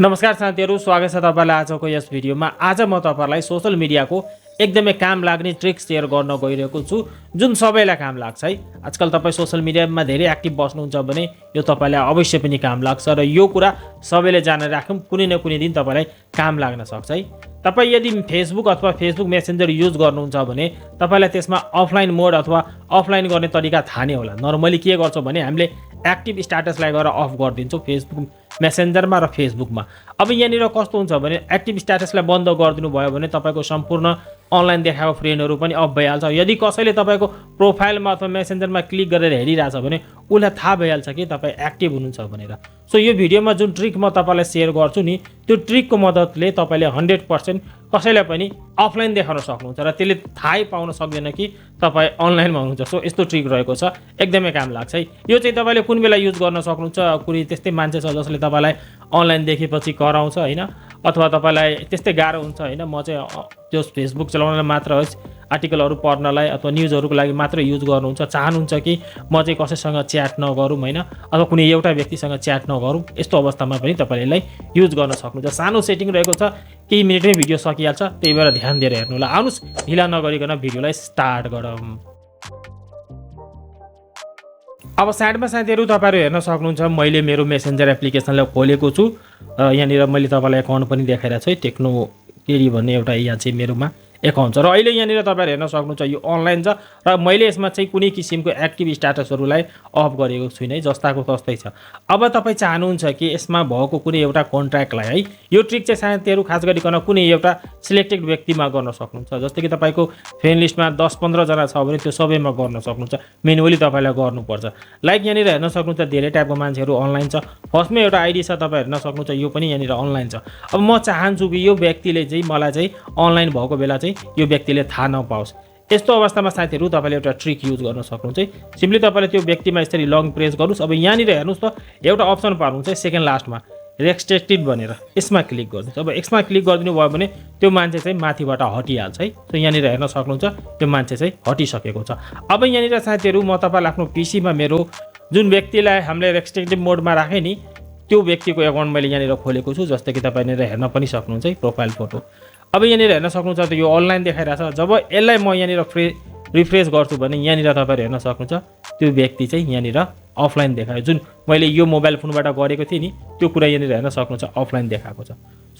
नमस्कार साथीहरु, स्वागत छ तपाईलाई आजको यस भिडियोमा। आज म तपाईलाई सोशल मिडियाको एकदमै काम लाग्ने ट्रिक शेयर गर्न गइरहेको छु जुन सबैलाई काम लाग्छ है। आजकल तपाई सोशल मिडियामा धेरै एक्टिभ बस्नुहुन्छ भने यो तपाईलाई अवश्य पनि काम लाग्छ र यो कुरा सबैले जानेर राखौं, कुनै न कुनै दिन तपाईलाई काम लाग्न सक्छ है। तपाई यदि फेसबुक अथवा फेसबुक मेसेन्जर युज गर्नुहुन्छ भने तपाईलाई त्यसमा अफलाइन मोड अथवा अफलाइन गर्ने तरिका थाहा नै होला। नर्मली के गर्छौं भने हामीले एक्टिभ स्ट्याटसलाई गएर अफ गरिदिन्छौं फेसबुक मेसेन्जरमा र फेसबुकमा। अब यहाँनिर कस्तो हुन्छ भने एक्टिभ स्ट्याटसलाई बन्द गरिदिनु भयो भने तपाईको सम्पूर्ण अनलाइन देखाएको फ्रेन्डहरु पनि अफ भइहाल्छ। यदि कसैले तपाईको प्रोफाइलमा अथवा मेसेन्जरमा क्लिक गरेर हेरिरहेछ भने उलाई थाहा भइहाल्छ कि तपाई एक्टिभ हुनुहुन्छ भनेर। सो यो भिडियोमा जुन ट्रिक म तपाईलाई शेयर गर्छु नि, त्यो ट्रिकको मद्दतले तपाईले 100% कसैलाई पनि अफलाइन देखाउन सक्नुहुन्छ र त्यसले थाहै पाउन सक्दैन कि तपाई अनलाइनमा हुनुहुन्छ। सो यस्तो ट्रिक रहेको छ, एकदमै काम लाग्छ है। यो चाहिँ तपाईले कुन बेला युज गर्न सक्नुहुन्छ, कुनै त्यस्तै मान्छे छ जसले तपाईलाई अनलाइन देखेपछि कराउँछ हैन, अथवा तपाईलाई त्यस्तै गाह्रो हुन्छ हैन, म चाहिँ त्यो फेसबुक चलाउनलाई मात्र होस्, आर्टिकलहरु पढ्नलाई अथवा न्यूजहरुको लागि मात्र युज गर्नुहुन्छ, चाहनुहुन्छ कि म चाहिँ कसैसँग च्याट नगरौँ हैन, अथवा कुनै एउटा व्यक्तिसँग च्याट नगरौँ, यस्तो अवस्थामा पनि तपाईले युज गर्न सक्नुहुन्छ। सानो सेटिङ रहेको छ, केही मिनेटमै भिडियो सकिहाल्छ, त्यही भएर ध्यान दिएर हेर्नु होला। आउनुस् ढिला नगरिकन भिडियोलाई स्टार्ट गरौँ। अब साइडमा साथीहरु तपाईहरु हेर्न सक्नुहुन्छ, मैले मेरो मेसेन्जर एप्लिकेसनलाई खोलेको छु र यहाँनिर मैले तपाईलाई अकाउन्ट पनि देखाइरहेको छु है। टेक्नो केडी भन्ने एउटा यहाँ चाहिँ मेरोमा एकाउन्ट छ र अहिले यहाँनिर तपाईहरु हेर्न सक्नुहुन्छ यो अनलाइन छ र मैले यसमा चाहिँ कुनै किसिमको एक्टिभ स्ट्याटसहरुलाई अफ गरेको छुइन है, जस्ताको तस्तै छ। अब तपाई चाहनुहुन्छ कि यसमा भएको कुनै एउटा कन्ट्र्याक्टलाई है, यो ट्रिक चाहिँ साथीहरु खास गरिकन कुनै एउटा सिलेक्टेड व्यक्तिमा गर्न सक्नुहुन्छ। जस्तै कि तपाईको फ्रेन्ड लिस्टमा 10-15 जना छ भने त्यो सबैमा गर्न सक्नुहुन्छ, म्यानुअली तपाईलाई गर्नुपर्छ। लाइक यहाँनिर हेर्न सक्नुहुन्छ धेरै टाइपको मान्छेहरु अनलाइन छ। फर्स्टमा एउटा आइडी छ, तपाई हेर्न सक्नुहुन्छ, यो पनि यहाँनिर अनलाइन छ। अब म चाहन्छु कि यो व्यक्तिले चाहिँ मलाई चाहिँ अनलाइन भएको बेला चाहिँ यो व्यक्तिले थाहा नपाओस्। यस्तो अवस्थामा साथीहरु तपाईले एउटा ट्रिक युज गर्न सक्नुहुन्छ है। सिम्पली तपाईले त्यो व्यक्तिमा यसरी लङ प्रेस गर्नुस्। अब यहाँनिर हेर्नुस् त एउटा अप्सन पाउनुहुन्छ है सेकेन्ड लास्टमा रेस्ट्रिक्टेड भनेर, यसमा क्लिक गर्नुस्। अब यसमा क्लिक गरिदिनु भयो भने त्यो मान्छे चाहिँ माथिबाट हटिहाल्छ है। सो यहाँनिर हेर्न सक्नुहुन्छ त्यो मान्छे चाहिँ हटिसकेको छ। अब यहाँनिर साथीहरु म तपाईलाई आफ्नो पीसीमा मेरो जुन व्यक्तिलाई हामीले रेस्ट्रिक्टेड मोडमा राखे नि, त्यो व्यक्तिको अकाउन्ट मैले यहाँनिर खोलेको छु। जस्तै कि तपाईले हेर्न पनि सक्नुहुन्छ है प्रोफाइल फोटो। अब यहाँनिर हेर्न सक्नुहुन्छ त यो अनलाइन देखाइरहेछ। जब यसलाई म यहाँनिर रिफ्रेश गर्छु भने यहाँनिर तपाईहरु हेर्न सक्नुहुन्छ त्यो व्यक्ति चाहिँ यहाँनिर अफलाइन देखायो। जुन मैले यो मोबाइल फोनबाट गरेको थिएँ नि, त्यो कुरा यहाँनिर हेर्न सक्नुहुन्छ अफलाइन देखाएको छ।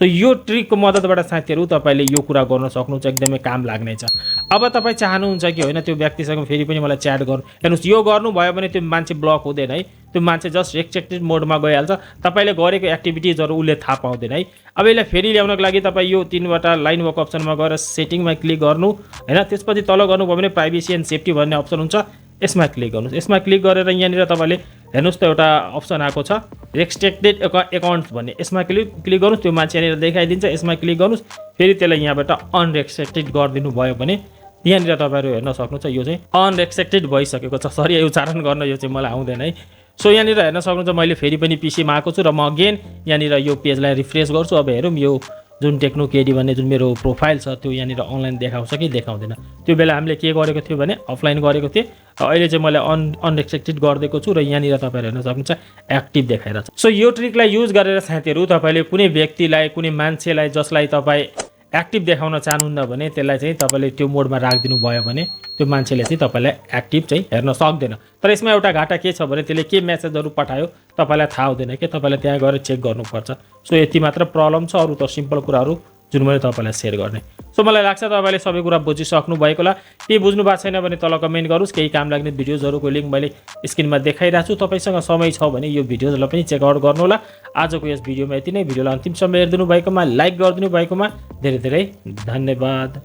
सो यो ट्रिकको मद्दतबाट साथीहरु तपाईले यो कुरा गर्न सक्नुहुन्छ, एकदमै काम लाग्नेछ। अब तपाई चाहनुहुन्छ कि होइन त्यो व्यक्तिसँग फेरि पनि मलाई च्याट गर्नु, हेर्नुस् यो गर्नु भयो भने त्यो मान्छे ब्लक हुँदैन है, त्यो मान्छे जस्ट रेस्ट्रिक्टेड मोडमा गइहाल्छ। तपाईले गरेको एक्टिभिटिजहरु उले थाहा पाउँदैन है। अब यसलाई फेरि ल्याउनको लागि तपाई यो तीनवटा लाइन वर्क अप्सनमा गएर सेटिङमा क्लिक गर्नु हैन, त्यसपछि तल गर्नुभयो भने प्राइभेसी एन्ड सेफ्टी भन्ने अप्सन हुन्छ, यसमा क्लिक गर्नुस्। यसमा क्लिक गरेर यहाँनिर तपाईले हेर्नुस् त एउटा अप्सन आएको छ रेस्ट्रिक्टेड अकाउन्ट्स भन्ने, यसमा क्लिक गर्नुस्। त्यो मान्छे यहाँनिर देखाइदिन्छ, यसमा क्लिक गर्नुस्। फेरि त्यसलाई यहाँबाट अनरेस्ट्रिक्टेड गरिदिनु भयो भने यहाँनिर तपाईहरु हेर्न सक्नुहुन्छ यो चाहिँ अनरेस्ट्रिक्टेड भइसकेको छ। सरी उच्चारण गर्न यो चाहिँ मलाई आउँदैन है। सो यहाँनिर हेर्न सक्नुहुन्छ मैले फेरि पनि पीसीमा आएको छु र म अगेन यहाँनिर यो पेजलाई रिफ्रेश गर्छु। अब हेरौँ यो जुन टेक्नो केडी भन्ने जुन मेरो प्रोफाइल छ त्यो यहाँनिर अनलाइन देखाउँछ कि देखाउँदैन। त्यो बेला हामीले के गरेको थियो भने अफलाइन गरेको थिएँ, अहिले चाहिँ मैले अनरेस्ट्रिक्टेड गरिदिएको छु र यहाँनिर तपाईहरु हेर्न सक्नुहुन्छ एक्टिभ देखाइरहेछ। सो यो ट्रिकलाई युज गरेर साथीहरु तपाईले कुनै व्यक्तिलाई, कुनै मान्छेलाई जसलाई तपाई एक्टिभ देखाउन चाहनुहुन्न भने त्यसलाई चाहिँ तपाईले त्यो मोडमा राखिदिनु भयो भने त्यो मान्छेले चाहिँ तपाईलाई एक्टिभ चाहिँ हेर्न सक्दैन। तर यसमा एउटा घाटा के छ भने त्यसले के मेसेजहरु पठायो तपाईलाई थाहा हुँदैन कि, तपाईले त्यहाँ गएर चेक गर्नुपर्छ। सो यति मात्र प्रब्लम छ, अरु त सिम्पल कुराहरु जुन मैले तपाईलाई शेयर गर्ने। सो मलाई लाग्छ तपाईले सबै कुरा बुझिसक्नु भएको होला। के बुझ्नु भएको छैन भने तल कमेन्ट गरुस्। केही काम लाग्ने भिडियोजहरुको लिंक मैले स्क्रिनमा देखाइरहेको छु, तपाईसँग समय छ भने यो भिडियोजहरुलाई पनि चेक आउट गर्नु होला। आजको यस भिडियोमा यति नै। भिडियोलाई अन्तिमसम्म हेर्दिनु भएकोमा, लाइक गरिदिनु भएकोमा धेरै धेरै धन्यवाद।